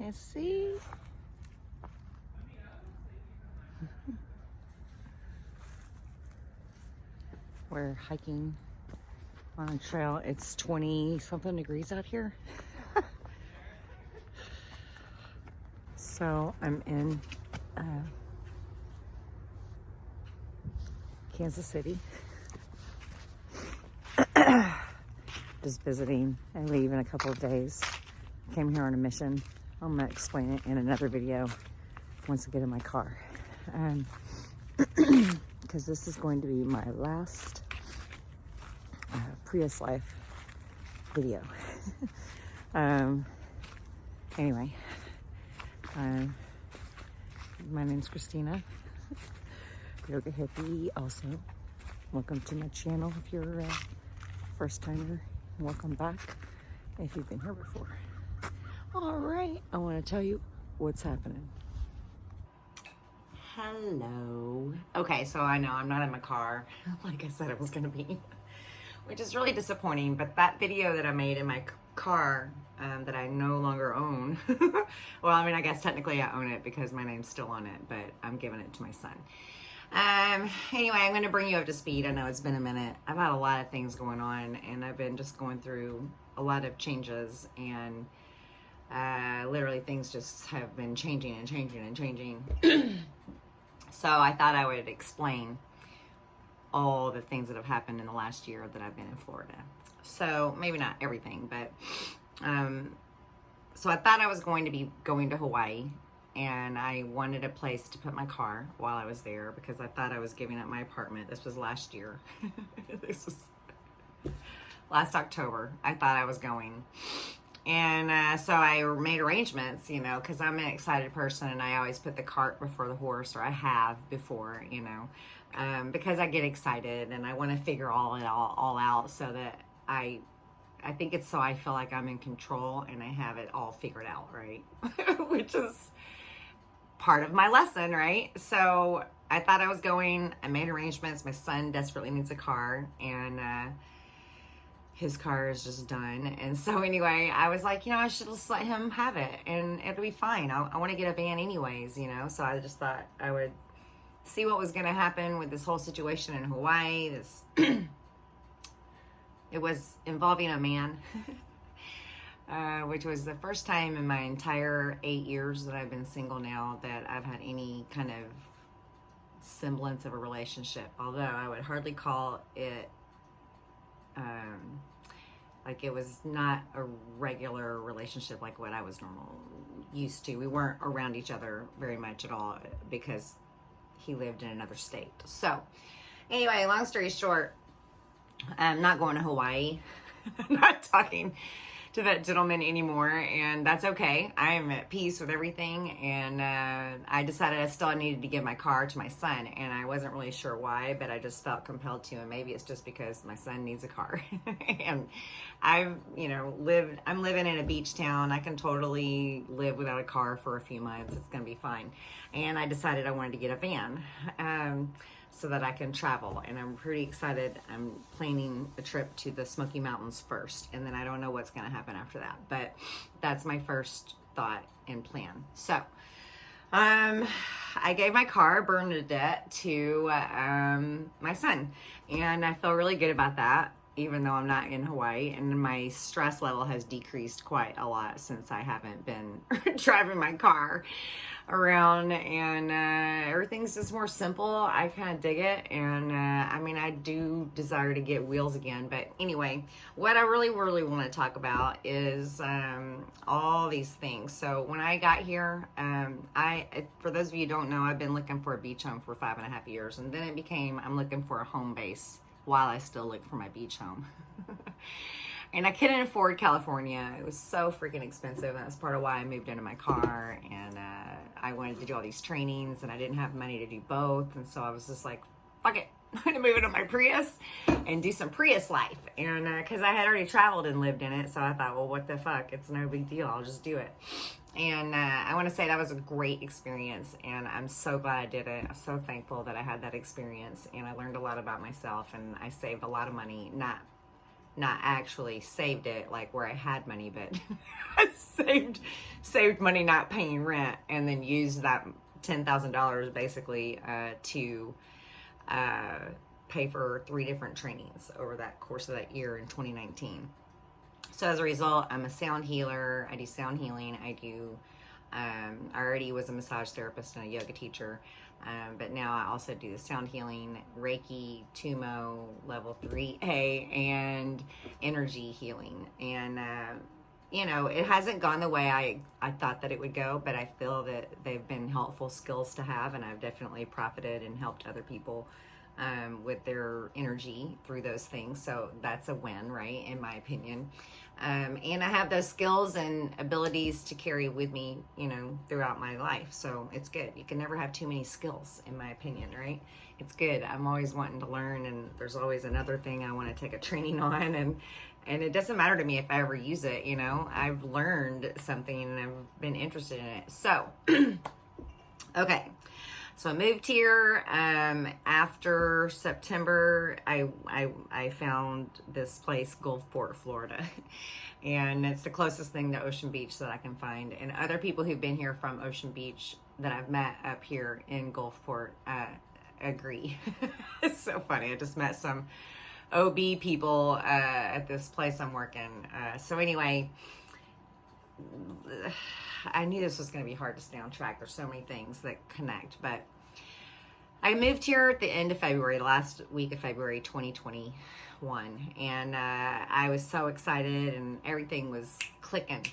Let's see. We're hiking on a trail. It's 20 something degrees out here. So I'm in Kansas City. Just visiting. I leave in a couple of days. Came here on a mission. I'm gonna explain it in another video once I get in my car. Because this is going to be my last Prius Life video. Anyway, my name's Christina, yoga hippie. Also, welcome to my channel if you're a first timer. Welcome back if you've been here before. All right, I want to tell you what's happening. Hello. Okay, so I know I'm not in my car like I said it was gonna be, which is really disappointing, but that video that I made in my car that I no longer own, well, I mean, I guess technically I own it because my name's still on it, but I'm giving it to my son. Anyway, I'm gonna bring you up to speed. I know it's been a minute. I've had a lot of things going on, and I've been just going through a lot of changes, and literally things just have been changing and changing and changing. So I thought I would explain all the things that have happened in the last year that I've been in Florida. So maybe not everything, but so I thought I was going to be going to Hawaii, and I wanted a place to put my car while I was there because I thought I was giving up my apartment. This was last year. This was last October. I thought I was going. And so I made arrangements, you know, because I'm an excited person and I always put the cart before the horse, or I have before, you know, because I get excited and I want to figure all out so that I think it's so I feel like I'm in control and I have it all figured out, right? Which is part of my lesson, right? So I thought I was going, I made arrangements. My son desperately needs a car, and his car is just done. And so anyway, I was like, you know, I should just let him have it and it'll be fine. I want to get a van anyways, you know? So I just thought I would see what was going to happen with this whole situation in Hawaii. This, it was involving a man, which was the first time in my entire 8 years that I've been single now that I've had any kind of semblance of a relationship. Although I would hardly call it like it was not a regular relationship like what I was used to. We weren't around each other very much at all because he lived in another state. So anyway, long story short, I'm not going to Hawaii. I'm not talking to that gentleman anymore, and that's okay. I am at peace with everything, and I decided I still needed to give my car to my son, and I wasn't really sure why, but I just felt compelled to, and maybe it's just because my son needs a car. And I'm living in a beach town. I can totally live without a car for a few months. It's gonna be fine. And I decided I wanted to get a van so that I can travel, and I'm pretty excited. I'm planning a trip to the Smoky Mountains first, and then I don't know what's going to happen after that, but that's my first thought and plan. So I gave my car, Bernadette, to my son, and I feel really good about that, even though I'm not in Hawaii, and my stress level has decreased quite a lot since I haven't been driving my car around, and everything's just more simple. I kind of dig it, and I mean, I do desire to get wheels again, but anyway, what I really want to talk about is all these things. So when I got here, for those of you who don't know, I've been looking for a beach home for 5.5 years, and then it became I'm looking for a home base while I still look for my beach home. And I couldn't afford California. It was so freaking expensive. That's part of why I moved into my car. And I wanted to do all these trainings, and I didn't have money to do both. And so I was just like, fuck it. I'm going to move into my Prius and do some Prius life. And because I had already traveled and lived in it. So I thought, well, what the fuck? It's no big deal. I'll just do it. And I want to say that was a great experience. And I'm so glad I did it. I'm so thankful that I had that experience. And I learned a lot about myself. And I saved a lot of money. not actually saved it like where I had money, but saved money not paying rent, and then used that $10,000 basically to pay for 3 different trainings over that course of that year in 2019. So as a result, I'm a sound healer. I do sound healing. I already was a massage therapist and a yoga teacher, but now I also do the sound healing, Reiki, Tumo, level 3A, and energy healing. And, you know, it hasn't gone the way I thought that it would go, but I feel that they've been helpful skills to have, and I've definitely profited and helped other people with their energy through those things. So that's a win, right? In my opinion. And I have those skills and abilities to carry with me, you know, throughout my life. So it's good. You can never have too many skills, in my opinion, right? It's good. I'm always wanting to learn, and there's always another thing I want to take a training on, and it doesn't matter to me if I ever use it, you know. I've learned something and I've been interested in it. So, okay. So I moved here after September. I found this place, Gulfport, Florida, and it's the closest thing to Ocean Beach that I can find. And other people who've been here from Ocean Beach that I've met up here in Gulfport agree. It's so funny. I just met some OB people at this place I'm working. So anyway, I knew this was going to be hard to stay on track. There's so many things that connect, but I moved here at the end of February, last week of February 2021, and I was so excited, and everything was clicking,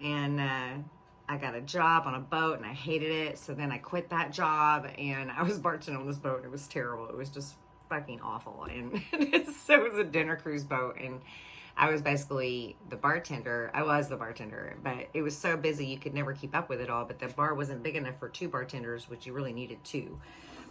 and I got a job on a boat, and I hated it. So then I quit that job, and I was bartending on this boat, and it was terrible. It was just fucking awful, and so it was a dinner cruise boat, and I was basically the bartender. I was the bartender, but it was so busy you could never keep up with it all. But the bar wasn't big enough for 2 bartenders, which you really needed 2.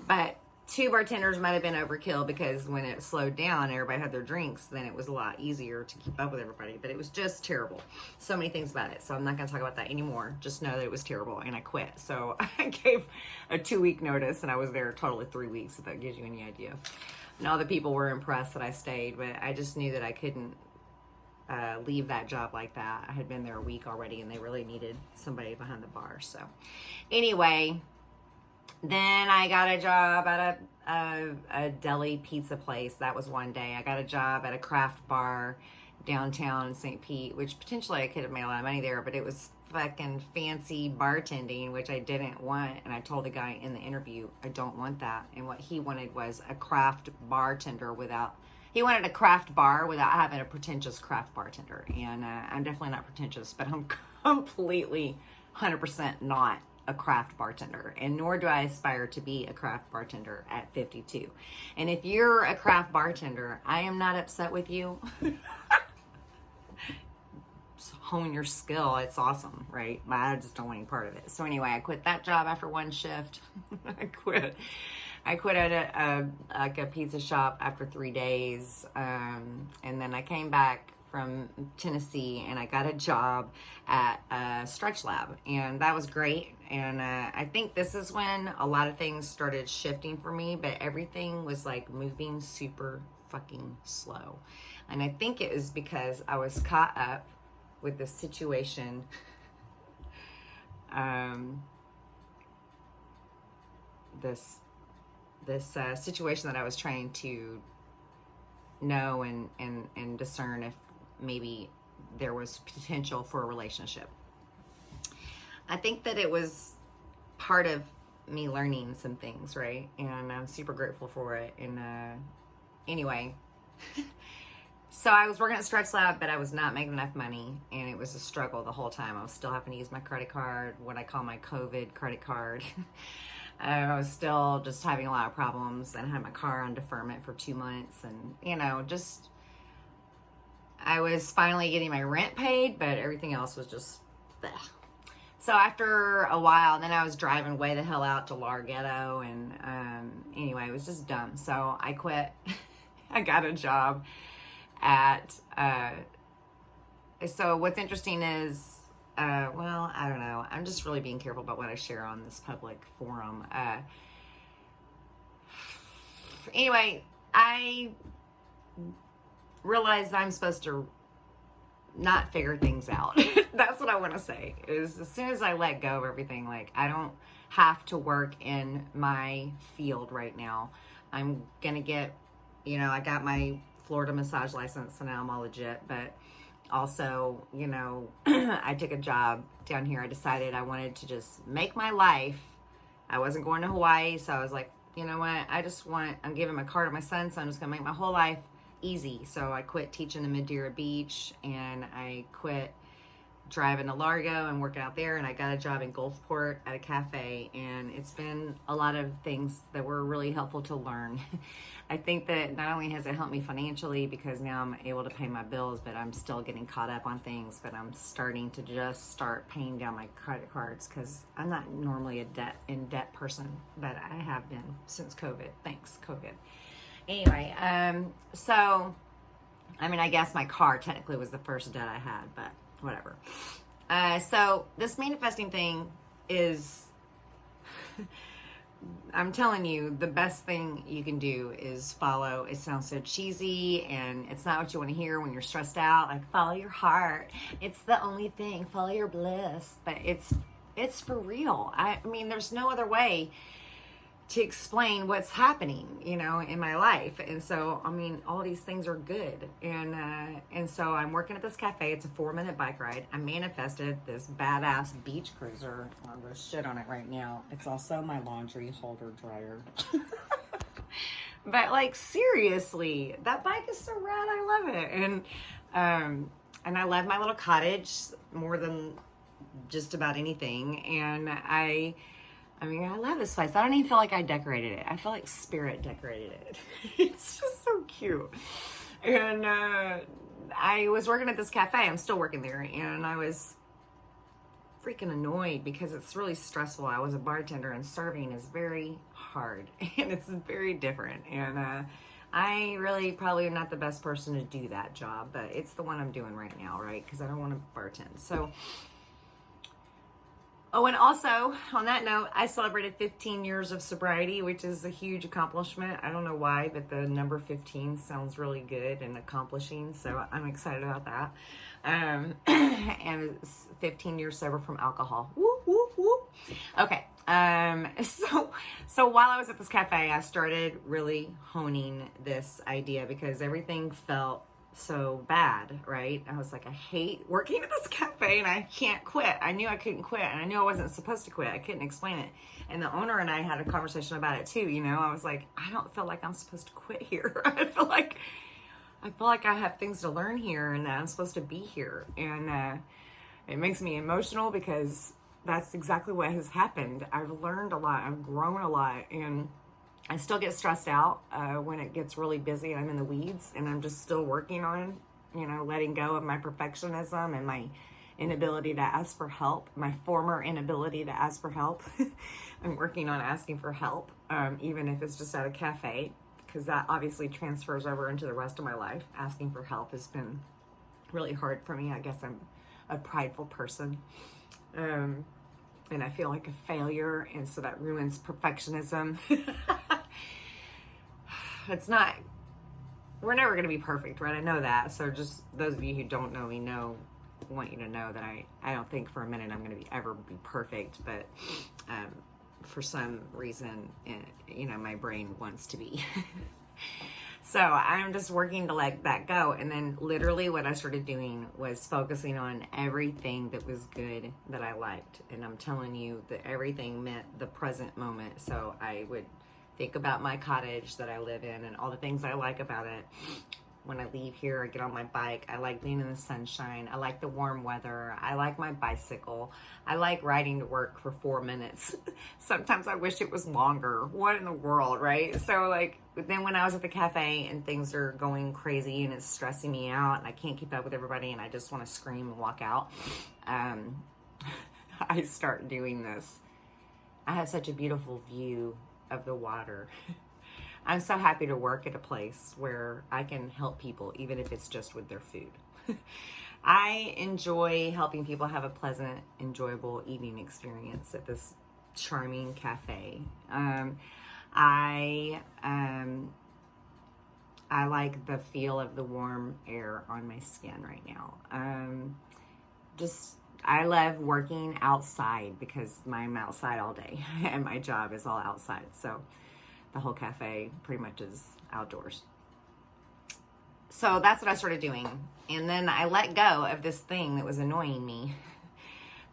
But 2 bartenders might have been overkill, because when it slowed down, everybody had their drinks, then it was a lot easier to keep up with everybody. But it was just terrible. So many things about it. So I'm not going to talk about that anymore. Just know that it was terrible, and I quit. So I gave a 2-week notice, and I was there totally 3 weeks, if that gives you any idea. And all the people were impressed that I stayed, but I just knew that I couldn't leave that job like that. I had been there a week already, and they really needed somebody behind the bar. So anyway, then I got a job at a deli pizza place. That was one day. I got a job at a craft bar downtown in St. Pete, which potentially I could have made a lot of money there, but it was fucking fancy bartending, which I didn't want. And I told the guy in the interview, I don't want that. And what he wanted was a craft bartender without, he wanted a craft bar without having a pretentious craft bartender. And I'm definitely not pretentious, but I'm completely 100% not a craft bartender, and nor do I aspire to be a craft bartender at 52. And if you're a craft bartender, I am not upset with you. Just hone your skill. It's awesome, right? But I just don't want any part of it. So anyway, I quit that job after one shift. I quit at a pizza shop after 3 days. And then I came back from Tennessee, and I got a job at a stretch lab, and that was great. And I think this is when a lot of things started shifting for me, but everything was like moving super fucking slow. And I think it was because I was caught up with the situation this situation that I was trying to know and discern if maybe there was potential for a relationship. I think that it was part of me learning some things, right? And I'm super grateful for it. And anyway, so I was working at Stretch Lab, but I was not making enough money, and it was a struggle the whole time. I was still having to use my credit card, what I call my COVID credit card. I was still just having a lot of problems, and I had my car on deferment for 2 months, and just I was finally getting my rent paid, but everything else was just bleh. So after a while, then I was driving way the hell out to Larghetto, and anyway, it was just dumb. So I quit. I got a job at, so what's interesting is, well, I don't know. I'm just really being careful about what I share on this public forum. Anyway, I realized I'm supposed to not figure things out. That's what I want to say, is as soon as I let go of everything, like, I don't have to work in my field right now. I'm gonna get, I got my Florida massage license, so now I'm all legit. But also, I took a job down here. I decided I wanted to just make my life. I wasn't going to Hawaii, so I was like, you know what, I'm giving my car to my son, so I'm just gonna make my whole life easy. So I quit teaching the Madeira Beach, and I quit driving to Largo and working out there, and I got a job in Gulfport at a cafe, and it's been a lot of things that were really helpful to learn. I think that not only has it helped me financially, because now I'm able to pay my bills, but I'm still getting caught up on things, but I'm starting to just start paying down my credit cards, because I'm not normally a in debt person, but I have been since COVID. Thanks, COVID. Anyway, so, I guess my car technically was the first debt I had, but whatever. So this manifesting thing is, I'm telling you, the best thing you can do is follow. It sounds so cheesy, and it's not what you want to hear when you're stressed out. Like, follow your heart. It's the only thing. Follow your bliss. But it's for real. There's no other way to explain what's happening, in my life. And so, all these things are good. And so I'm working at this cafe. It's a 4-minute bike ride. I manifested this badass beach cruiser. There's shit on it right now. It's also my laundry holder dryer. But like, seriously, that bike is so rad. I love it. And I love my little cottage more than just about anything. And I love this place. I don't even feel like I decorated it. I feel like spirit decorated it. It's just so cute. And I was working at this cafe. I'm still working there. And I was freaking annoyed because it's really stressful. I was a bartender, and serving is very hard. And it's very different. And I really probably am not the best person to do that job. But it's the one I'm doing right now, right? Because I don't want to bartend. So... Oh, and also, on that note, I celebrated 15 years of sobriety, which is a huge accomplishment. I don't know why, but the number 15 sounds really good and accomplishing, so I'm excited about that. And it's 15 years sober from alcohol. Woo, woo, woo. Okay, so while I was at this cafe, I started really honing this idea, because everything felt so bad, right? I was like, I hate working at this cafe, and I can't quit. I knew I couldn't quit, and I knew I wasn't supposed to quit. I couldn't explain it. And the owner and I had a conversation about it too. I was like, I don't feel like I'm supposed to quit here. I feel like I have things to learn here, and that I'm supposed to be here. And it makes me emotional, because that's exactly what has happened. I've learned a lot. I've grown a lot, and I still get stressed out when it gets really busy and I'm in the weeds, and I'm just still working on, letting go of my perfectionism and my inability to ask for help, my former inability to ask for help. I'm working on asking for help, even if it's just at a cafe, because that obviously transfers over into the rest of my life. Asking for help has been really hard for me. I guess I'm a prideful person. And I feel like a failure, and so that ruins perfectionism. We're never going to be perfect, right? I know that. So just those of you who don't know me want you to know that I don't think for a minute I'm going to ever be perfect, but for some reason, my brain wants to be. So I'm just working to let that go. And then literally what I started doing was focusing on everything that was good that I liked. And I'm telling you that everything meant the present moment. So I would think about my cottage that I live in and all the things I like about it. When I leave here, I get on my bike. I like being in the sunshine. I like the warm weather. I like my bicycle. I like riding to work for 4 minutes. Sometimes I wish it was longer. What in the world, right? So then when I was at the cafe and things are going crazy and it's stressing me out and I can't keep up with everybody and I just want to scream and walk out, I start doing this. I have such a beautiful view of the water. I'm so happy to work at a place where I can help people, even if it's just with their food. I enjoy helping people have a pleasant, enjoyable eating experience at this charming cafe. I I like the feel of the warm air on my skin right now. I love working outside because I'm outside all day and my job is all outside. So the whole cafe pretty much is outdoors. So that's what I started doing. And then I let go of this thing that was annoying me,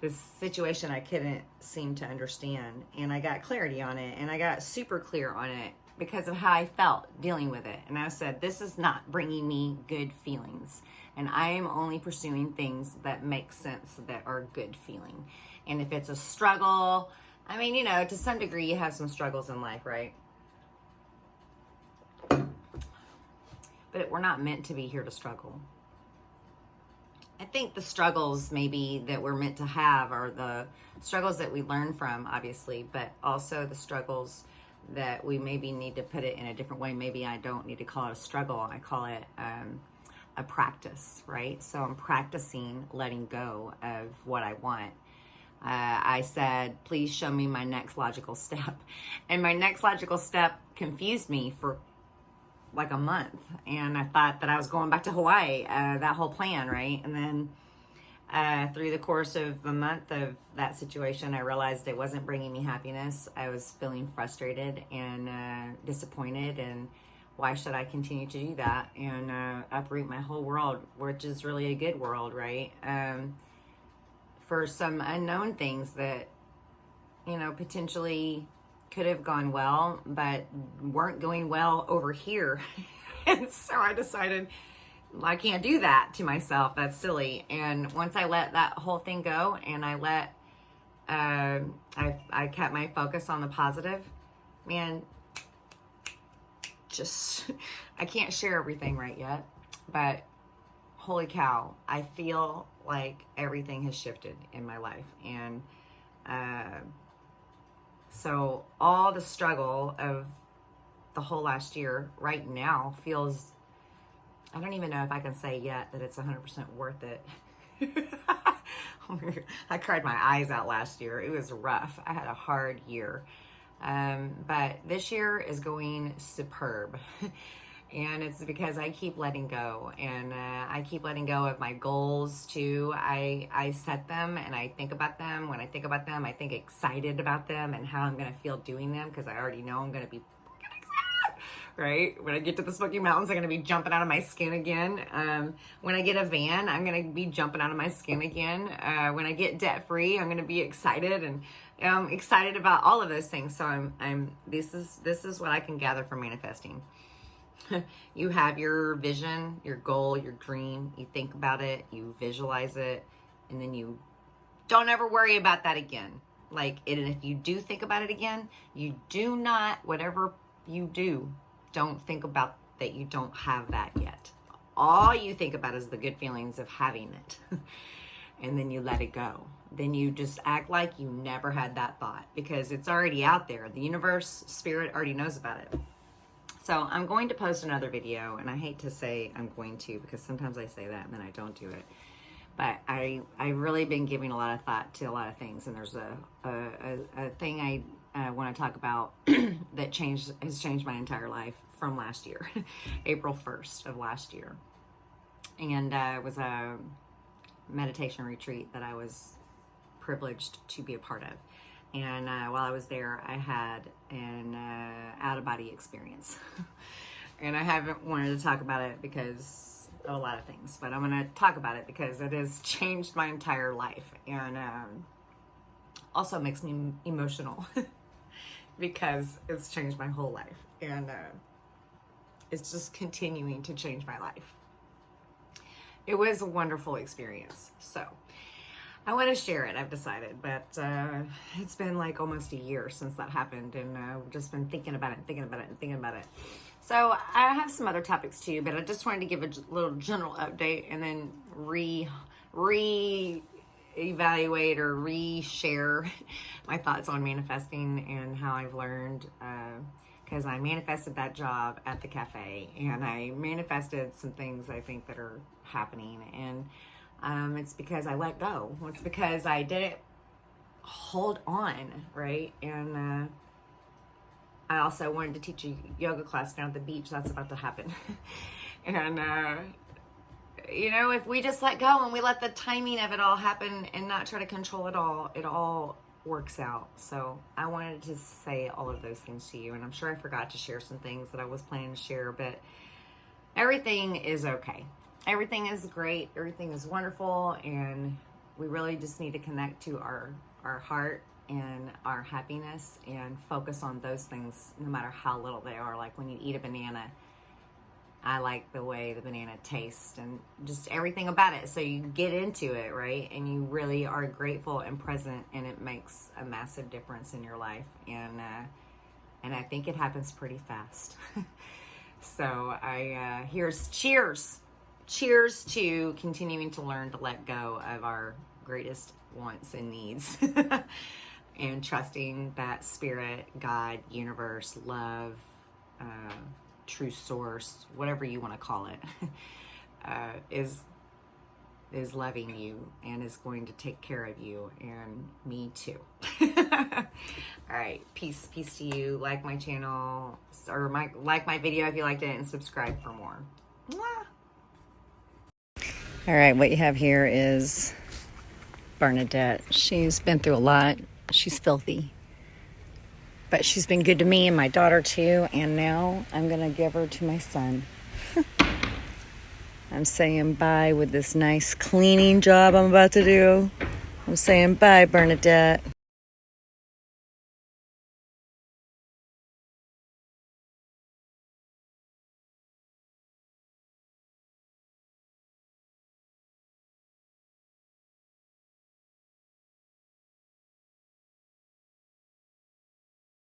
this situation I couldn't seem to understand. And I got clarity on it, and I got super clear on it because of how I felt dealing with it. And I said, this is not bringing me good feelings. And I am only pursuing things that make sense, that are good feeling. And if it's a struggle, I mean, you know, to some degree you have some struggles in life, right? But we're not meant to be here to struggle. I think the struggles maybe that we're meant to have are the struggles that we learn from, obviously, but also the struggles that we maybe need to put it in a different way. Maybe I don't need to call it a struggle. I call it a practice, right? So I'm practicing letting go of what I want. I said, please show me my next logical step. And my next logical step confused me for like a month, and I thought that I was going back to Hawaii, that whole plan, right? And then through the course of a month of that situation, I realized it wasn't bringing me happiness. I was feeling frustrated and disappointed, and why should I continue to do that and uproot my whole world, which is really a good world, right? For some unknown things that, you know, potentially could have gone well, but weren't going well over here. And so I decided I can't do that to myself. That's silly. And once I let that whole thing go, and I let, I kept my focus on the positive, man, just, I can't share everything right yet, but holy cow, I feel like everything has shifted in my life. And, so all the struggle of the whole last year right now feels, I don't even know if I can say yet that it's 100% worth it. I cried my eyes out last year. It was rough. I had a hard year. But this year is going superb. And it's because I keep letting go, and I keep letting go of my goals too. I set them and I think about them. When I think about them, I think excited about them and how I'm going to feel doing them, because I already know I'm going to be freaking excited, right? When I get to the Smoky Mountains, I'm going to be jumping out of my skin again. When I get a van, I'm going to be jumping out of my skin again. When I get debt free, I'm going to be excited, and I'm excited about all of those things. So this is what I can gather from manifesting. You have your vision, your goal, your dream. You think about it, you visualize it, and then you don't ever worry about that again. And if you do think about it again, you do not, whatever you do, don't think about that you don't have that yet. All you think about is the good feelings of having it. And then you let it go. Then you just act like you never had that thought, because it's already out there. The universe, spirit already knows about it. So I'm going to post another video, and I hate to say I'm going to, because sometimes I say that and then I don't do it. But I've really been giving a lot of thought to a lot of things, and there's a thing I want to talk about that has changed my entire life from last year, April 1st of last year. And it was a meditation retreat that I was privileged to be a part of. And while I was there, I had an out-of-body experience. And I haven't wanted to talk about it because of a lot of things. But I'm going to talk about it because it has changed my entire life. And also makes me emotional because it's changed my whole life. And it's just continuing to change my life. It was a wonderful experience. So I want to share it, I've decided, but it's been like almost a year since that happened, and I've just been thinking about it. So I have some other topics too, but I just wanted to give a little general update and then re-evaluate or re-share my thoughts on manifesting and how I've learned, because I manifested that job at the cafe, and I manifested some things I think that are happening, and it's because I let go. It's because I didn't hold on, right? And I also wanted to teach a yoga class down at the beach. That's about to happen. And, if we just let go and we let the timing of it all happen and not try to control it all works out. So I wanted to say all of those things to you. And I'm sure I forgot to share some things that I was planning to share, but everything is okay. Everything is great. Everything is wonderful. And we really just need to connect to our heart and our happiness and focus on those things, no matter how little they are. Like when you eat a banana, I like the way the banana tastes and just everything about it. So you get into it, right? And you really are grateful and present, and it makes a massive difference in your life. And I think it happens pretty fast. So here's cheers to continuing to learn to let go of our greatest wants and needs. And trusting that spirit, God, universe, love, true source, whatever you want to call it, is loving you and is going to take care of you, and me too. All right, peace to you. Like my channel, or like my video if you liked it, and subscribe for more. Mwah. All right, what you have here is Bernadette. She's been through a lot. She's filthy. But she's been good to me and my daughter too. And now I'm going to give her to my son. I'm saying bye with this nice cleaning job I'm about to do. I'm saying bye, Bernadette.